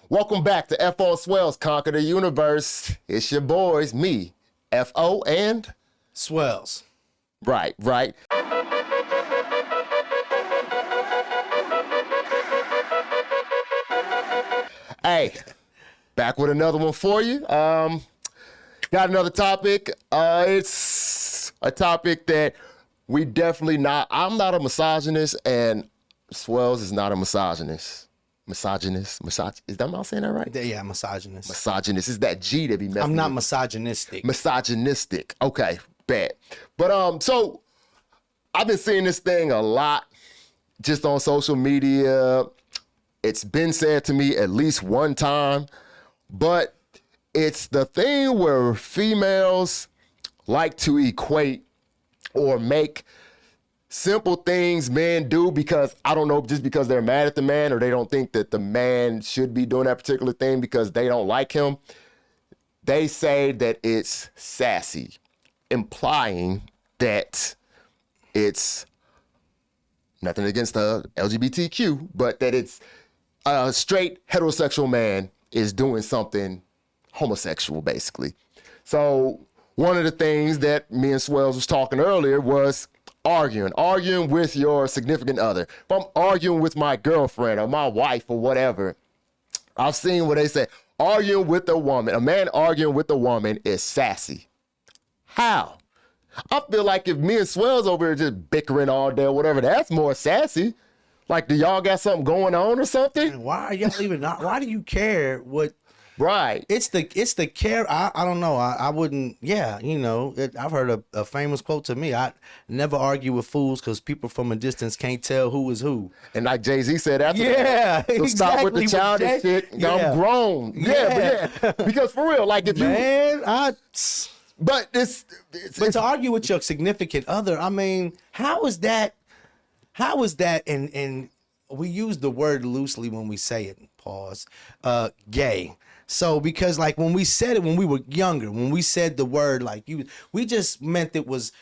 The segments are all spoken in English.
Welcome back to FO and Swellz, Conquer the Universe. It's your boys, me, FO and Swellz. Right. Hey, back with another one for you. Got another topic. It's a topic that we definitely not. I'm not a misogynist, and Swellz is not a misogynist. Misogynist. Is that, am I saying that right? Yeah, misogynist. Misogynist is that G that be messing. I'm not with. misogynistic. Misogynistic. Okay, bad. But so I've been seeing this thing a lot just on social media. It's been said to me at least one time, but it's the thing where females like to equate or make simple things men do because, I don't know, just because they're mad at the man or they don't think that the man should be doing that particular thing because they don't like him. They say that it's sassy, implying that it's nothing against the LGBTQ, but that it's a straight heterosexual man is doing something homosexual, basically. So one of the things that me and Swellz was talking earlier was arguing with your significant other. If I'm arguing with my girlfriend or my wife or whatever, I've seen what they say, arguing with a woman, a man arguing with a woman is sassy. How? I feel like if me and Swellz over here just bickering all day or whatever, that's more sassy. Like, do y'all got something going on or something? And why are y'all even not? Why do you care what? Right. It's the care. I don't know. I wouldn't. Yeah, you know. I've heard a famous quote to me. I never argue with fools because people from a distance can't tell who is who. And like Jay-Z said after that. So exactly. stop with the childish shit. Yeah. I'm grown. Yeah. Because for real, like if But to argue with your significant other, I mean, how is that? And we use the word loosely when we say it. Pause. Gay. So because like when we said it when we were younger, when we said the word like we just meant it was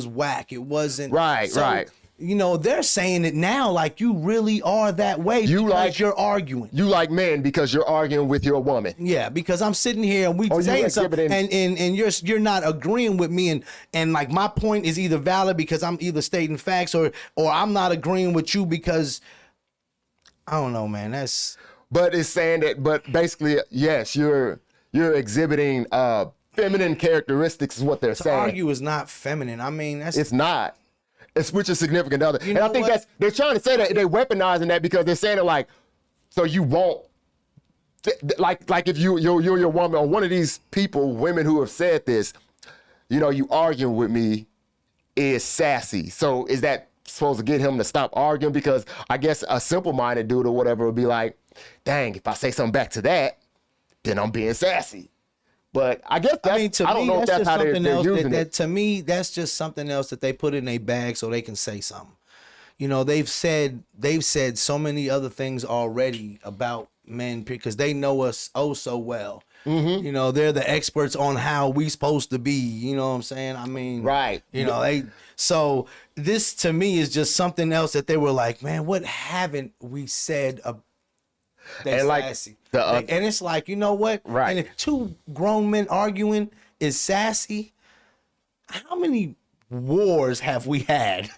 whack. It wasn't right. You know, they're saying it now like you really are that way because you're arguing. You like men because you're arguing with your woman. Yeah, because I'm sitting here and we saying something and you're not agreeing with me and like my point is either valid because I'm either stating facts or I'm not agreeing with you because I don't know, man. But it's saying that, but basically, yes, you're exhibiting feminine characteristics is what they're saying. To argue is not feminine. I mean, it's not. It's with your significant other. And I think they're trying to say that they're weaponizing that because they're saying it like, so you won't, like if you're your woman or one of these people, women who have said this, you know, you arguing with me is sassy. So is that supposed to get him to stop arguing? Because I guess a simple-minded dude or whatever would be like, dang, if I say something back to that, then I'm being sassy. But I guess that's, I don't know if that's how they're using it. To me, that's just something else that they put in a bag so they can say something. You know, they've said so many other things already about men because they know us oh so well. Mm-hmm. You know, they're the experts on how we supposed to be. You know what I'm saying? I mean, right. You know, so this to me is just something else that they were like, man, what haven't we said that's sassy? And it's like, you know what? Right. And if two grown men arguing is sassy, how many wars have we had?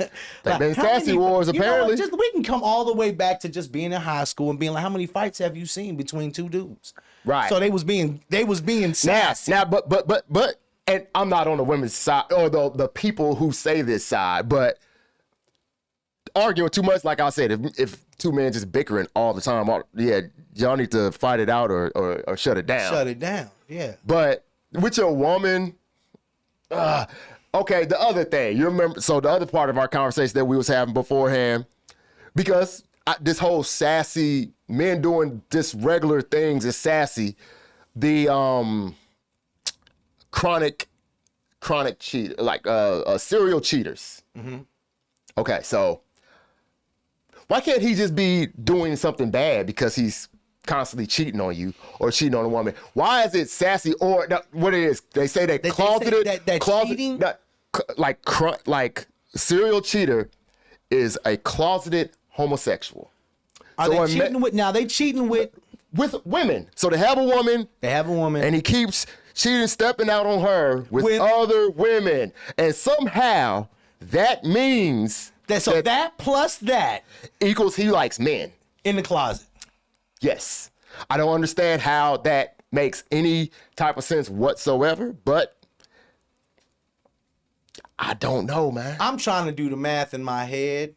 They've been sassy wars, apparently. We can come all the way back to just being in high school and being like, how many fights have you seen between two dudes? Right. So they was being sassy. Now, but, and I'm not on the women's side or the people who say this side, but arguing too much, like I said, if two men just bickering all the time, y'all need to fight it out or shut it down. Shut it down, yeah. But with your woman, okay, the other thing, you remember, so the other part of our conversation that we was having beforehand, because this whole sassy, men doing just regular things is sassy, the chronic cheat, like serial cheaters. Mm-hmm. Okay, so why can't he just be doing something bad because he's constantly cheating on you or cheating on a woman? Why is it sassy or what it is? They say that closeted, cheating? Like serial cheater is a closeted homosexual. Are they cheating with? Now they cheating with with women. So they have a woman. And he keeps cheating, stepping out on her with other women. And somehow that means that plus that equals he likes men. In the closet. Yes. I don't understand how that makes any type of sense whatsoever, but I don't know, man. I'm trying to do the math in my head.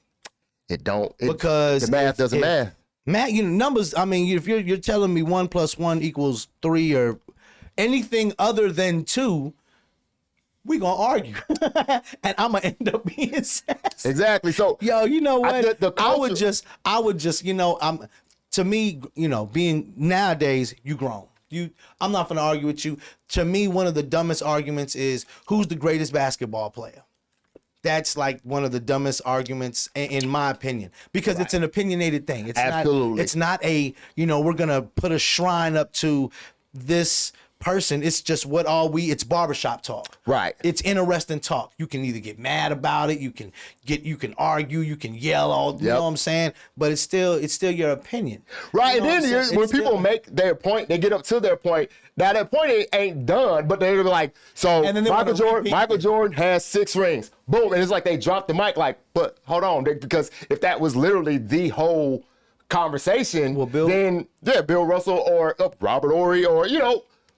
Because the math doesn't math. Math, numbers, I mean, if you're telling me 1 + 1 = 3 or anything other than 2, we gonna argue. And I'm gonna end up being sassy. Exactly. So yo, you know what? I would just, to me, being nowadays, you grown. I'm not gonna argue with you. To me, one of the dumbest arguments is who's the greatest basketball player. That's like one of the dumbest arguments in my opinion, because it's an opinionated thing. It's absolutely. It's not a, we're gonna put a shrine up to this person. It's just it's barbershop talk. Right. It's interesting talk. You can either get mad about it, you can argue, you can yell you know what I'm saying? But it's still your opinion. Right. And then when people make their point, they get up to their point. Now that point ain't done, but they're like, so Michael Jordan has 6 rings. Boom. And it's like they dropped the mic like, but hold on, because if that was literally the whole conversation, then Bill Russell or Robert Horry or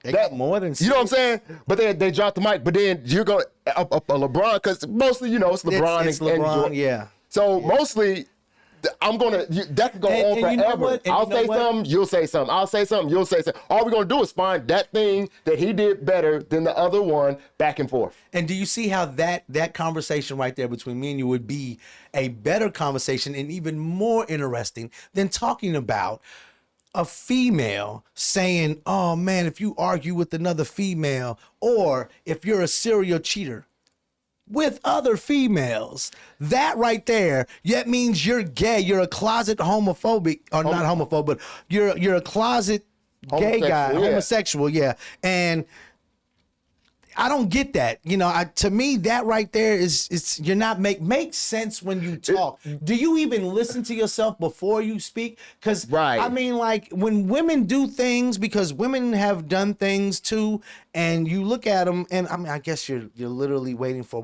they got more than 6. You know what I'm saying? But they dropped the mic. But then you're going to LeBron, because mostly, it's LeBron. It's LeBron, yeah. So mostly, I'm going to, that could go on forever. I'll say something, you'll say something. I'll say something, you'll say something. All we're going to do is find that thing that he did better than the other one, back and forth. And do you see how that conversation right there between me and you would be a better conversation and even more interesting than talking about a female saying, oh man, if you argue with another female, or if you're a serial cheater with other females, that right there, that means you're gay. You're a closet homophobic, or not homophobic, but you're a closet gay guy, homosexual, yeah. And I don't get that. To me, that right there is you're not makes sense when you talk. Do you even listen to yourself before you speak? Because I mean, like when women do things, because women have done things too, and you look at them, and I mean, I guess you're literally waiting for,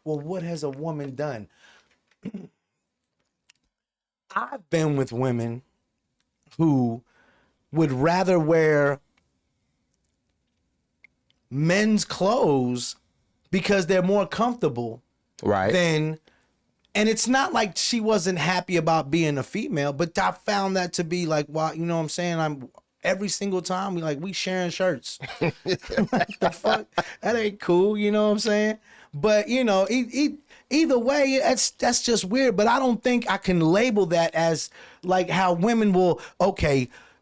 what has a woman done? I've been with women who would rather wear men's clothes because they're more comfortable than, and it's not like she wasn't happy about being a female, but I found that to be like, wow, you know what I'm saying? I'm every single time we sharing shirts. Like, the fuck? That ain't cool, you know what I'm saying? But either way, that's just weird. But I don't think I can label that as like how women will,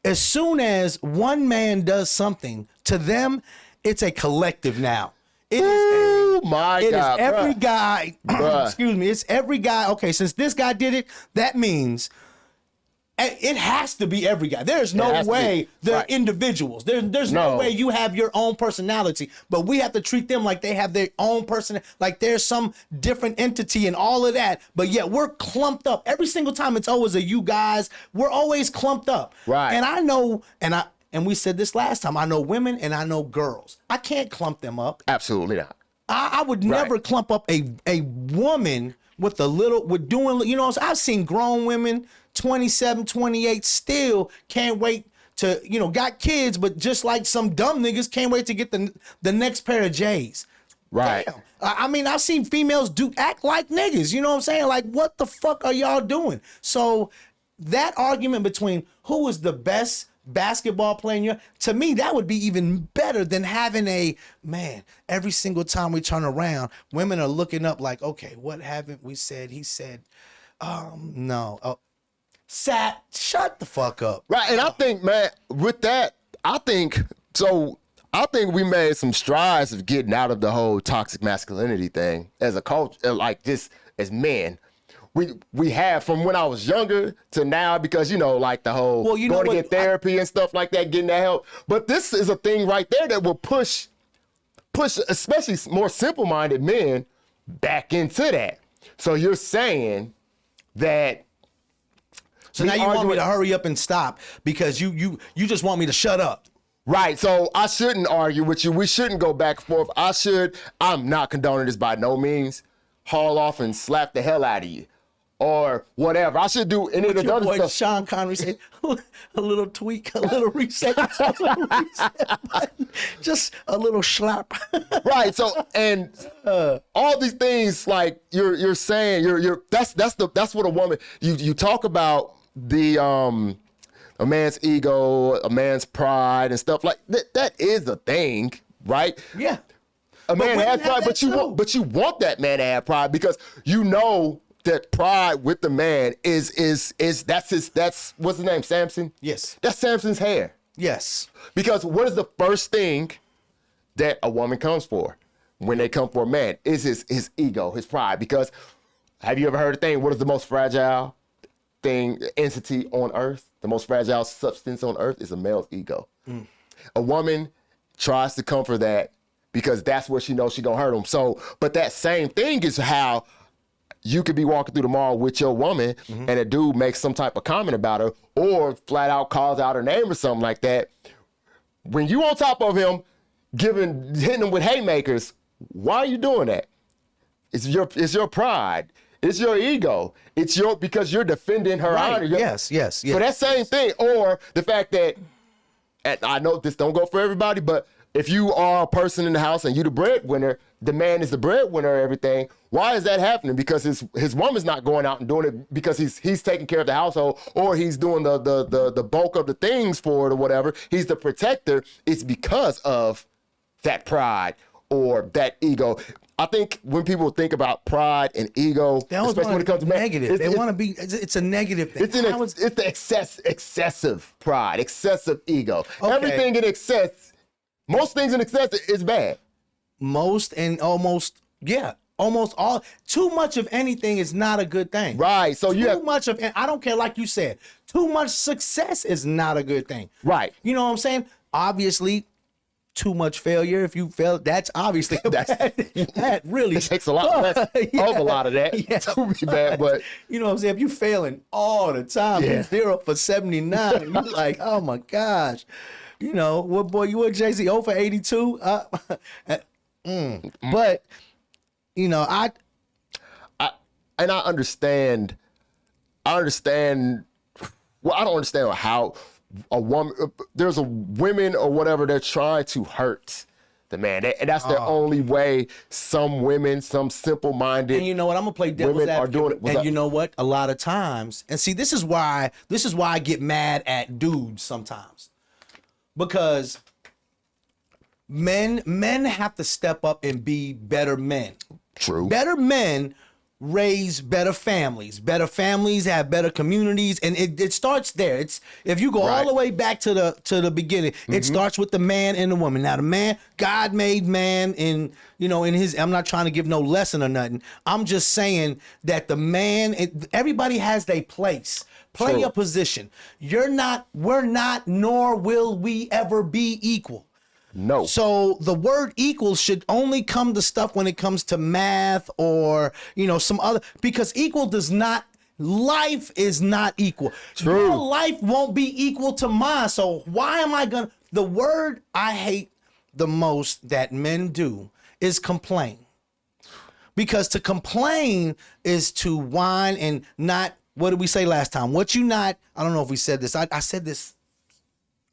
as soon as one man does something to them, it's a collective now. It is every guy. Excuse me. It's every guy. Okay, since this guy did it, that means it has to be every guy. There's no way they're individuals. There's no way you have your own personality, but we have to treat them like they have their own person, like there's some different entity and all of that. But yet we're clumped up. Every single time it's always a you guys. We're always clumped up. Right. And I know, and we said this last time, I know women and I know girls. I can't clump them up. Absolutely not. I would never clump up a woman with doing, I've seen grown women, 27, 28, still can't wait to, got kids, but just like some dumb niggas can't wait to get the next pair of J's. Right. Damn. I mean, I've seen females act like niggas, you know what I'm saying? Like, what the fuck are y'all doing? So that argument between who is the best basketball player, to me, that would be even better than having every single time we turn around, women are looking up like, okay, what haven't we said? He said, no. Shut the fuck up. Right. And I think, man, with that, I think we made some strides of getting out of the whole toxic masculinity thing as a culture, like just as men. We have from when I was younger to now, because like the whole going to get therapy and stuff like that, getting that help. But this is a thing right there that will push especially more simple-minded men back into that. So you're saying that So now you want me to hurry up and stop because you just want me to shut up. Right. So I shouldn't argue with you. We shouldn't go back and forth. I'm not condoning this by no means. Haul off and slap the hell out of you. Or whatever. I should do any of the other stuff. Sean Connery said, a little tweak, a little reset, button, just a little slap. Right. So, and all these things, like you're saying, that's what a woman. You talk about the a man's ego, a man's pride, and stuff like that. That is a thing, right? Yeah. A man has pride, but you want that man to have pride because you know that pride with the man is that's what's his name, Samson? Yes. That's Samson's hair. Yes. Because what is the first thing that a woman comes for when they come for a man? Is his ego, his pride. Because have you ever heard a thing, what is the most fragile entity on earth? The most fragile substance on earth is a male's ego. A woman tries to comfort that because that's where she knows she's gonna hurt him. So, but that same thing is how you could be walking through the mall with your woman and a dude makes some type of comment about her or flat out calls out her name or something like that. When you on top of him, hitting him with haymakers, why are you doing that? It's your pride. It's your ego. Because you're defending her honor. Yes. So that same thing, or the fact that, and I know this don't go for everybody, but if you are a person in the house and you the breadwinner, the man is the breadwinner of everything. Why is that happening? Because his woman's not going out and doing it because he's taking care of the household or he's doing the bulk of the things for it or whatever. He's the protector. It's because of that pride or that ego. I think when people think about pride and ego, especially when it comes to negative, they want to be. It's a negative thing. It's the excessive pride, excessive ego. Okay. Everything in excess. Most things in excess is bad. Most and almost, yeah, almost all. Too much of anything is not a good thing. Right. So too much of, I don't care, like you said, too much success is not a good thing. Right. You know what I'm saying? Obviously, too much failure. If you fail, that's obviously that really it takes a lot less of a lot of that to be bad. But you know what I'm saying? If you're failing all the time, 0 for 79, you're like, oh my gosh. You know, you were Jay-Z 0 for 82? But, you know, I understand, well, I don't understand how a woman, there's a women or whatever, they're trying to hurt the man. And that's their only way. Some women, some simple-minded. And you know what? I'm going to play devil's advocate. And you know what? A lot of times, and see, this is why I get mad at dudes sometimes. Because men have to step up and be better men. True. Better men raise better families. Better families have better communities, and it starts there. It's if you go all the way back to the beginning, it starts with the man and the woman. Now the man, God made man in his. I'm not trying to give no lesson or nothing. I'm just saying that the man, everybody has their place. Play a position. We're not, nor will we ever be equal. No. So the word equal should only come to stuff when it comes to math or, some other, because life is not equal. True. Your life won't be equal to mine. So why am the word I hate the most that men do is complain. Because to complain is to whine and not, what did we say last time? I don't know if we said this. I said this,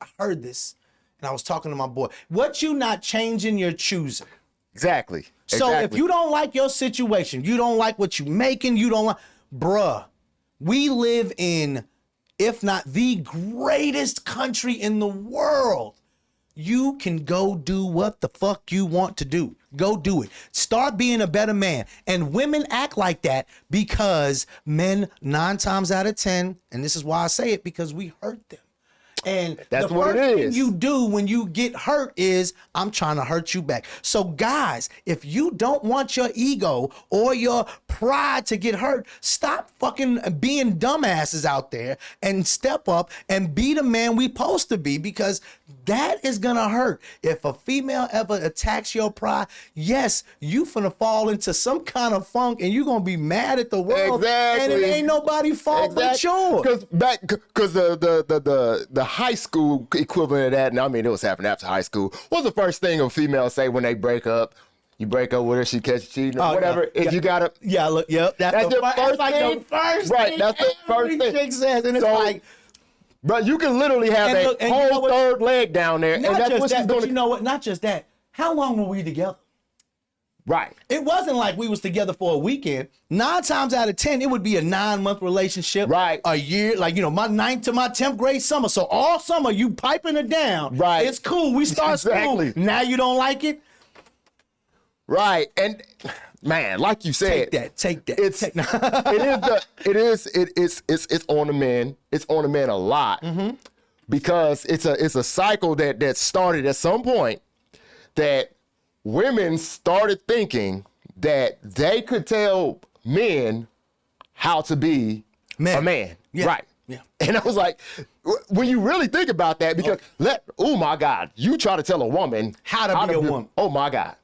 I heard this, and I was talking to my boy. What you not changing, you're choosing. Exactly. So if you don't like your situation, you don't like what you making, bruh, we live in, if not the greatest country in the world. You can go do what the fuck you want to do. Go do it. Start being a better man. And women act like that because men 9 times out of 10, and this is why I say it, because we hurt them. And that's the what first it is. thing you do when you get hurt is, I'm trying to hurt you back. So guys, if you don't want your ego or your pride to get hurt, stop fucking being dumbasses out there and step up and be the man we supposed to be, because that is gonna hurt. If a female ever attacks your pride, yes, you finna fall into some kind of funk and you're gonna be mad at the world. Exactly. And it ain't nobody's fault but yours. Because the high school equivalent of that, and I mean it was happening after high school, what's the first thing a female say when they break up? You break up with her, she catches cheating, or whatever. Yeah. You gotta. Yeah, look, yep. That's the first thing. Right, that's the first thing. Chick says, and it's So, like, bro, you can literally have whole third leg down there, and that's what she's doing. You know what? Not just that. How long were we together? Right. It wasn't like we was together for a weekend. 9 times out of 10, it would be a 9-month relationship. Right. A year, like, my 9th to my 10th grade summer. So all summer, you piping it down. Right. It's cool. We start school. Now you don't like it? Right. And man, like you said, Take that. It's on the men. It's on the men a lot because it's a cycle that started at some point that women started thinking that they could tell men how to be a man. Yeah. Right. Yeah. And I was like, when you really think about that, because oh my God, you try to tell a woman how to be a woman. Oh my God.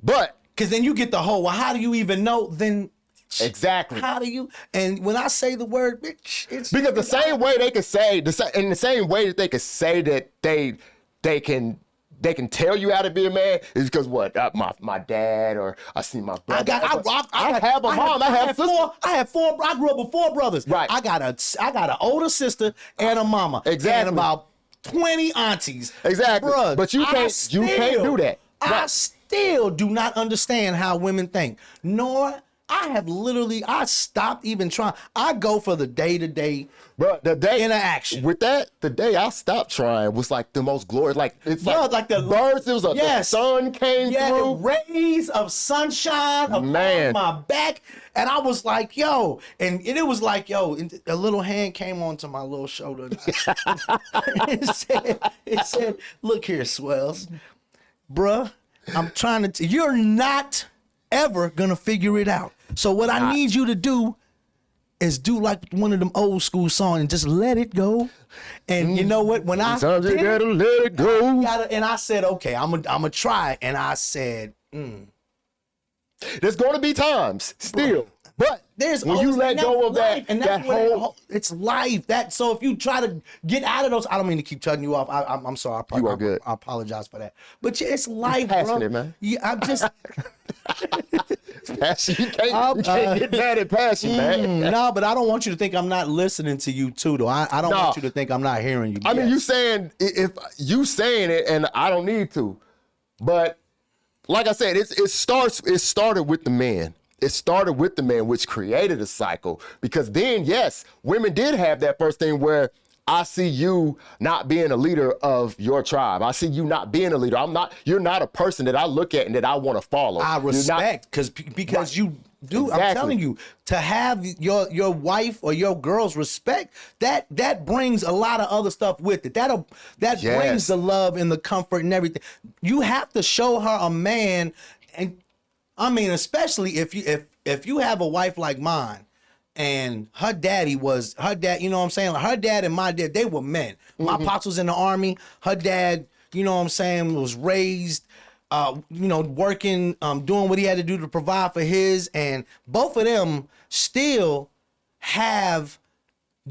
But because then you get the whole, well, how do you even know? Then exactly. How do you? And when I say the word bitch, it's because the same way they could say in the same way that they could say that they can tell you how to be a man is because what my dad or I see my brother. I have a mom. I have four. I have four. I grew up with 4 brothers. Right. I got an older sister and a mama. Exactly. And about 20 aunties. Exactly. Bruh, but you can't do that. I still do not understand how women think. Nor I stopped even trying. I go for the day-to-day interaction. With that, the day I stopped trying was like the most glorious. Like it's like the birds. It was the sun came through. Rays of sunshine upon my back, and I was like, yo, and it was like, yo, and a little hand came onto my little shoulder. It said, look here, Swellz, bruh, I'm trying to. You're not ever gonna figure it out. So what I need you to do is do like one of them old school songs and just let it go. And you know what? When sometimes you gotta let it go. And I said, okay, I'm gonna try. And I said, There's gonna be times still. But there's when you let go of life, that, that whole, it's life. So if you try to get out of those, I don't mean to keep cutting you off. I'm sorry. You are good. I apologize for that. But it's life, passionate, bro. Man. Yeah, I'm just. Passion. You can't get mad at passion, man. No, but I don't want you to think I'm not listening to you too, though. I don't want you to think I'm not hearing you. I mean, you saying if you saying it, and I don't need to, but like I said, it started with the men. It started with the men, which created a cycle. Because then, yes, women did have that first thing where I see you not being a leader of your tribe. I see you not being a leader. You're not a person that I look at and that I want to follow. I respect because you do. Exactly. I'm telling you, to have your wife or your girl's respect, that brings a lot of other stuff with it. That brings the love and the comfort and everything. You have to show her a man, and I mean, especially if you have a wife like mine. And her dad, you know what I'm saying? Like her dad and my dad, they were men. My pops was in the Army. Her dad, you know what I'm saying, was raised, working, doing what he had to do to provide for his. And both of them still have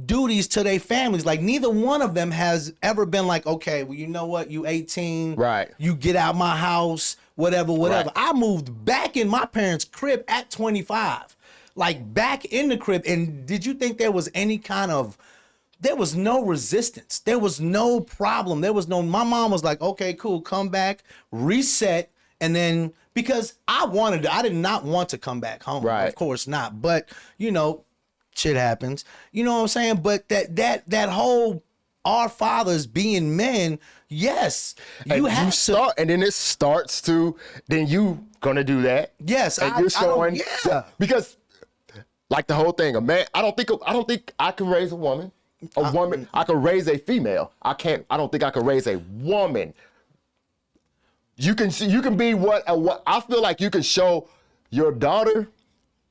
duties to their families. Like neither one of them has ever been like, okay, well, you know what? You 18. Right. You get out my house, whatever. Right. I moved back in my parents' crib at 25. Like back in the crib, and did you think there was any kind of, there was no resistance. There was no problem. My mom was like, okay, cool, come back, reset. And then, because I did not want to come back home. Right. Of course not. But, shit happens. You know what I'm saying? But that whole, our fathers being men, yes, and then it starts to, then you gonna do that. Yes. And you're showing, because, like the whole thing, a man. I don't think I can raise a woman. A woman. I can raise a female. I don't think I can raise a woman. You can be what I feel like you can show your daughter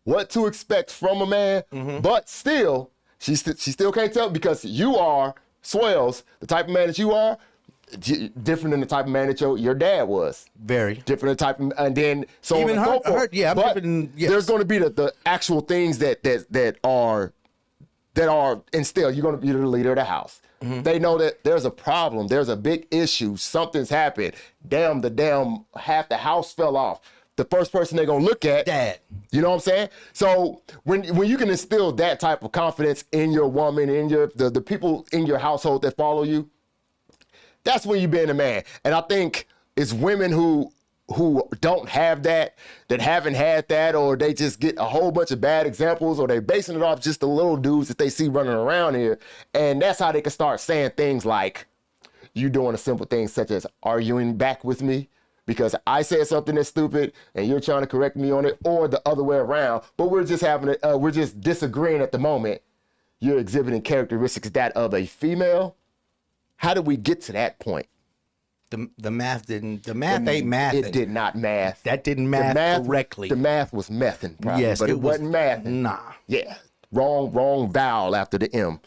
what to expect from a man, but still, she still can't tell because you are Swellz, the type of man that you are. different than the type of man that your dad was. Very Different type of, and then so even on and so forth. her, yeah. But Yes. there's going to be the actual things that are instilled. You're going to be the leader of the house. Mm-hmm. They know that there's a problem, there's a big issue, something's happened. Damn, half the house fell off. The first person they're gonna look at, Dad. You know what I'm saying? So when you can instill that type of confidence in your woman, in the people in your household that follow you, that's when you being a man. And I think it's women who don't have that haven't had that, or they just get a whole bunch of bad examples, or they basing it off just the little dudes that they see running around here. And that's how they can start saying things like, you doing a simple thing such as arguing back with me because I said something that's stupid and you're trying to correct me on it, or the other way around. But we're just disagreeing at the moment. You're exhibiting characteristics that of a female. How did we get to that point? The math ain't mathing. It did not math. That didn't math correctly. The math was mething, probably. Yes, but it wasn't mathing. Nah. Yeah. Wrong vowel after the M.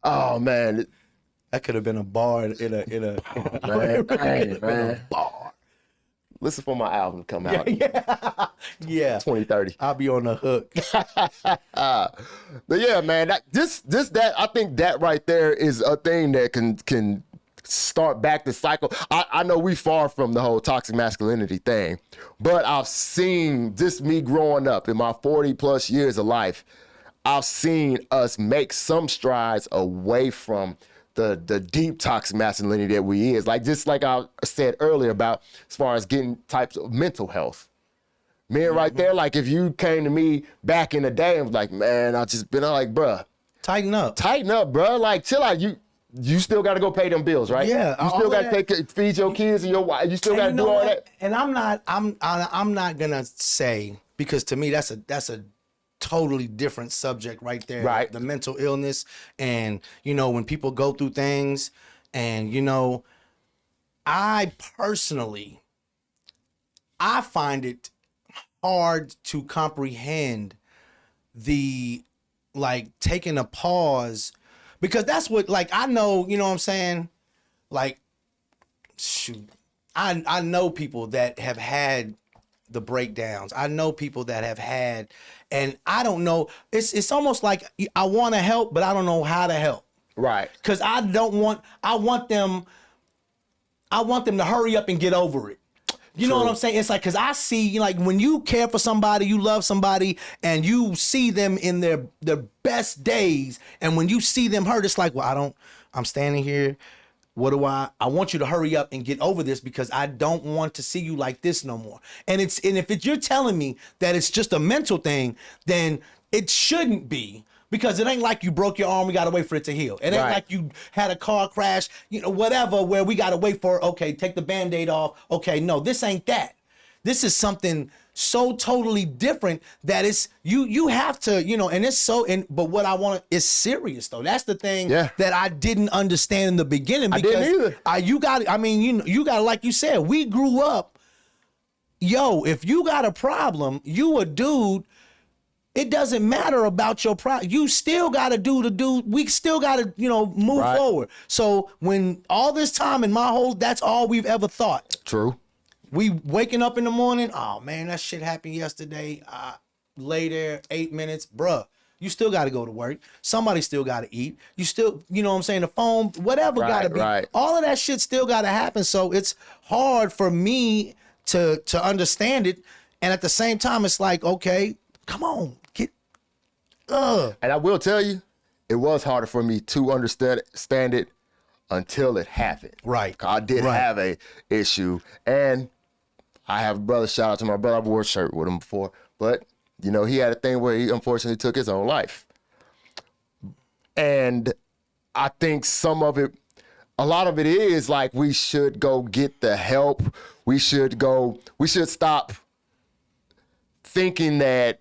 Oh man. That could have been a bar in a man. bar. Listen for my album to come out. Yeah. 2030. I'll be on the hook. But yeah, man, that I think that right there is a thing that can start back the cycle. I know we far from the whole toxic masculinity thing, but I've seen just me growing up in my 40 plus years of life, I've seen us make some strides away from the deep toxic masculinity that we is. Just like I said earlier about as far as getting types of mental health. Men right there, like if you came to me back in the day and was like, man, I just been like, bruh. Tighten up, bruh. Like, chill out. You still got to go pay them bills, right? Yeah. You still got to feed your kids and your wife. You still got to do all that. And I'm not gonna say, because to me that's a totally different subject right there. Right. The mental illness, and when people go through things, and I personally, I find it hard to comprehend the taking a pause, because that's what I know, what I'm saying? Shoot. I know people that have had the breakdowns. I know people that have had, and I don't know, it's almost like I want to help, but I don't know how to help. Right. Cause I want them to hurry up and get over it. You know what I'm saying? It's like, cause I see, when you care for somebody, you love somebody, and you see them in their best days, and when you see them hurt, it's like, well, I'm standing here. What do I want you to hurry up and get over this, because I don't want to see you like this no more. And if you're telling me that it's just a mental thing, then it shouldn't be. Because it ain't like you broke your arm, we gotta wait for it to heal. It ain't like you had a car crash, whatever, where we gotta wait for, okay, take the Band-Aid off. Okay, no, this ain't that. This is something so totally different that it's, you have to, and it's so, but what I want is serious though. That's the thing that I didn't understand in the beginning. Because I didn't either. You gotta, like you said, we grew up, if you got a problem, you a dude, it doesn't matter about your problem. You still got to we still got to, move forward. So when all this time in that's all we've ever thought. True. We waking up in the morning, oh man, that shit happened yesterday. Lay there 8 minutes, bruh. You still got to go to work. Somebody still got to eat. You still, what I'm saying, the phone, whatever got to be. Right. All of that shit still got to happen. So it's hard for me to understand it. And at the same time, it's like, okay, come on, And I will tell you, it was harder for me to understand it until it happened. Right. I did have a issue, and I have a brother. Shout out to my brother. I wore a shirt with him before, but he had a thing where he unfortunately took his own life. And I think a lot of it is like, we should go get the help. We should stop thinking that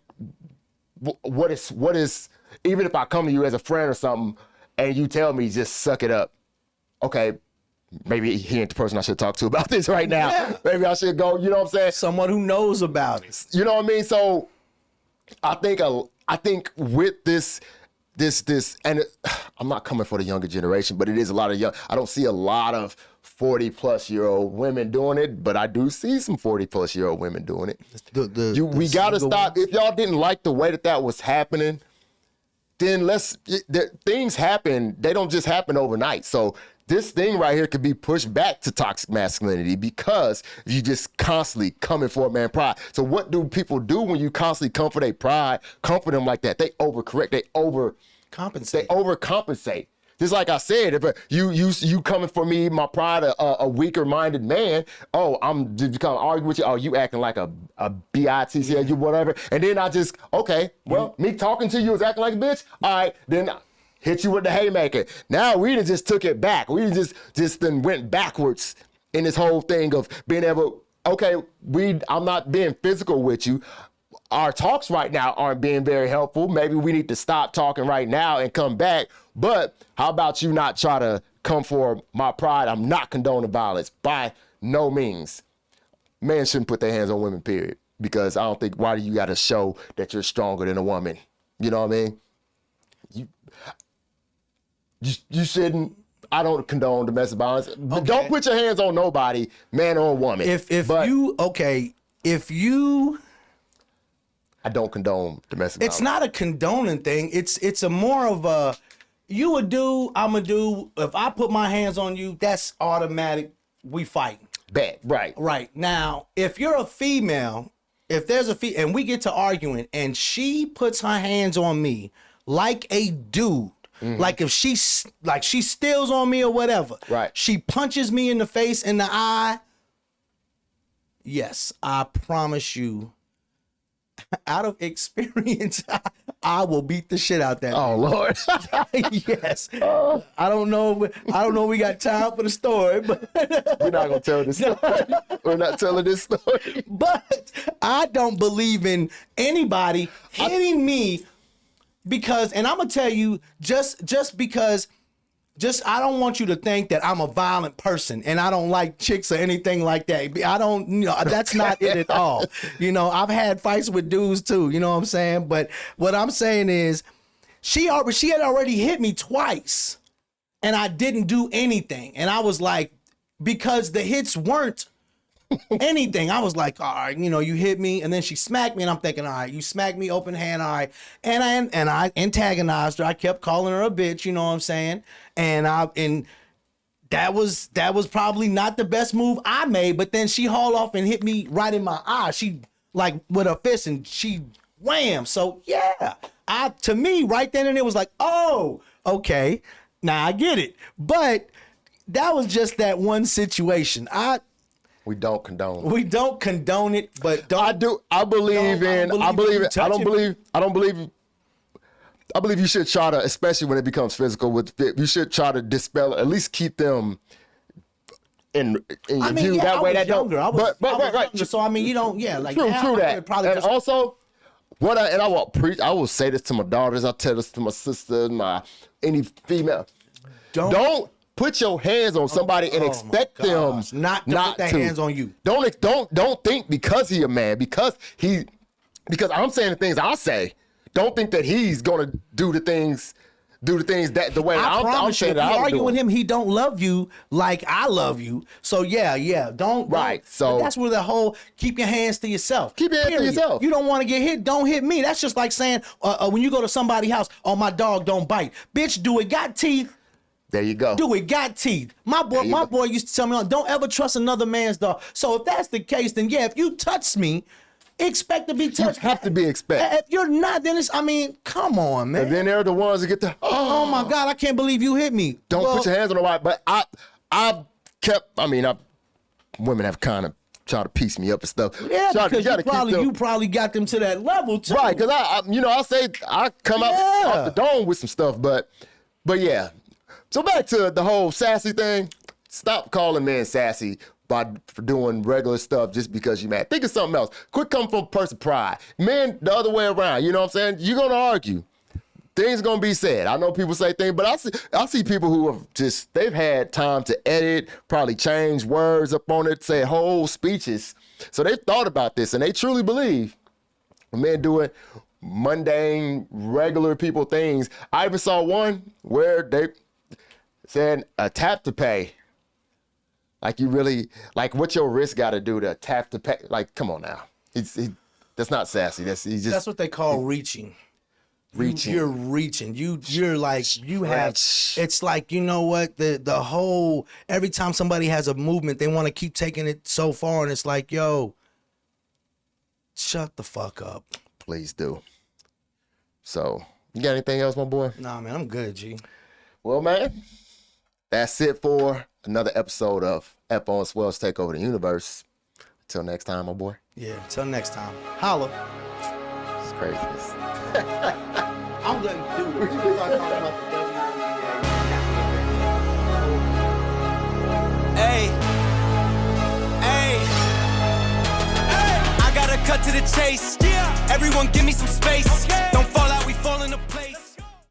what is, even if I come to you as a friend or something and you tell me just suck it up. Okay, maybe he ain't the person I should talk to about this right now. Yeah. Maybe I should go, you know what I'm saying? Someone who knows about it. You know what I mean? So I think with this and I'm not coming for the younger generation, but it is a lot of I don't see a lot of 40-plus-year-old women doing it, but I do see some 40-plus-year-old women doing it. We got to stop. If y'all didn't like the way that was happening, then things happen. They don't just happen overnight. So this thing right here could be pushed back to toxic masculinity because you just constantly coming for a man pride. So what do people do when you constantly come for their pride, comfort them like that? They overcorrect. They overcompensate. Just like I said, if you coming for me, my pride, a weaker-minded man, I'm just gonna argue with you. Oh, you acting like a bitch, you whatever. And then I just, okay, well, me talking to you is acting like a bitch. All right, then hit you with the haymaker. Now we just took it back. We just then went backwards in this whole thing of being able. Okay, I'm not being physical with you. Our talks right now aren't being very helpful. Maybe we need to stop talking right now and come back. But how about you not try to come for my pride? I'm not condoning violence by no means. Men shouldn't put their hands on women, period. Because I don't think, why do you got to show that you're stronger than a woman? You know what I mean? You shouldn't. I don't condone domestic violence. Okay. Don't put your hands on nobody, man or woman. I don't condone domestic violence. It's not a condoning thing. It's a more of a, you a dude, I'm a dude. If I put my hands on you, that's automatic. We fight. Bad. Right. Right. Now, if you're a female, if there's and we get to arguing and she puts her hands on me like a dude, like if she steals on me or whatever, right? She punches me in the face, in the eye. Yes, I promise you, out of experience, I will beat the shit out that. Oh Lord. Yes. I don't know. We got time for the story, but we're not gonna tell this story. We're not telling this story. But I don't believe in anybody hitting me because, and I'm gonna tell you, just because. I don't want you to think that I'm a violent person and I don't like chicks or anything like that. I don't, that's not it at all. I've had fights with dudes too, you know what I'm saying? But what I'm saying is she had already hit me twice and I didn't do anything. And I was like, because the hits weren't anything. I was like, all right, you hit me, and then she smacked me, and I'm thinking, all right, you smacked me open hand, all right. And I antagonized her. I kept calling her a bitch, you know what I'm saying? And that was probably not the best move I made, but then she hauled off and hit me right in my eye. She like with her fist and she wham. So yeah, to me right then and it was like, oh, okay, now I get it. But that was just that one situation. We don't condone it. We don't condone it, but don't. I do. I believe you should try to, especially when it becomes physical, you should try to dispel it, at least keep them in your view. Yeah, that way that younger. don't. I was younger, so you don't. Yeah, like true that. And also, I will say this to my daughters. I tell this to my sister, any female. Don't put your hands on somebody and expect them not to put their hands on you. Don't think because he's a man, because I'm saying the things I say. Don't think that he's gonna do the things that the way I'm saying that I would do. If you argue with him, he don't love you like I love you. So yeah, don't. Right. So that's where the whole keep your hands to yourself. Keep your hands to yourself. You don't want to get hit, don't hit me. That's just like saying when you go to somebody's house, oh, my dog don't bite. Bitch, do it got teeth? There you go. Do it got teeth? My boy used to tell me, don't ever trust another man's dog. So if that's the case, then yeah, if you touch me, expect to be touched. You have to be expected. If you're not, then come on, man. And then they're the ones that get the, oh my God, I can't believe you hit me. Don't put your hands on the right. But women have kind of tried to piece me up and stuff. Yeah, because you probably got them to that level too. Right, because I come out off the dome with some stuff, but yeah. So back to the whole sassy thing. Stop calling men sassy for doing regular stuff just because you're mad. Think of something else. Quit coming from a person pride. Men, the other way around. You know what I'm saying? You're going to argue. Things going to be said. I know people say things, but I see people who have they've had time to edit, probably change words up on it, say whole speeches. So they've thought about this, and they truly believe when men do it, mundane, regular people things. I even saw one where they said a tap to pay. Like you really, like what your wrist got to do to tap to pay. Like, come on now. That's not sassy. That's what they call reaching. Reaching. You're reaching. You're like, you have, it's like, you know what, the whole, every time somebody has a movement, they want to keep taking it so far, and it's like, yo, shut the fuck up. Please do. So, you got anything else, my boy? Nah, man, I'm good, G. Well, man, that's it for another episode of Ep on Swellz Take Over the Universe. Until next time, my boy. Yeah, until next time. Holla. It's craziness. I'm letting you do it. You start talking about the Hey, I gotta cut to the chase. Yeah. Everyone give me some space. Okay. Don't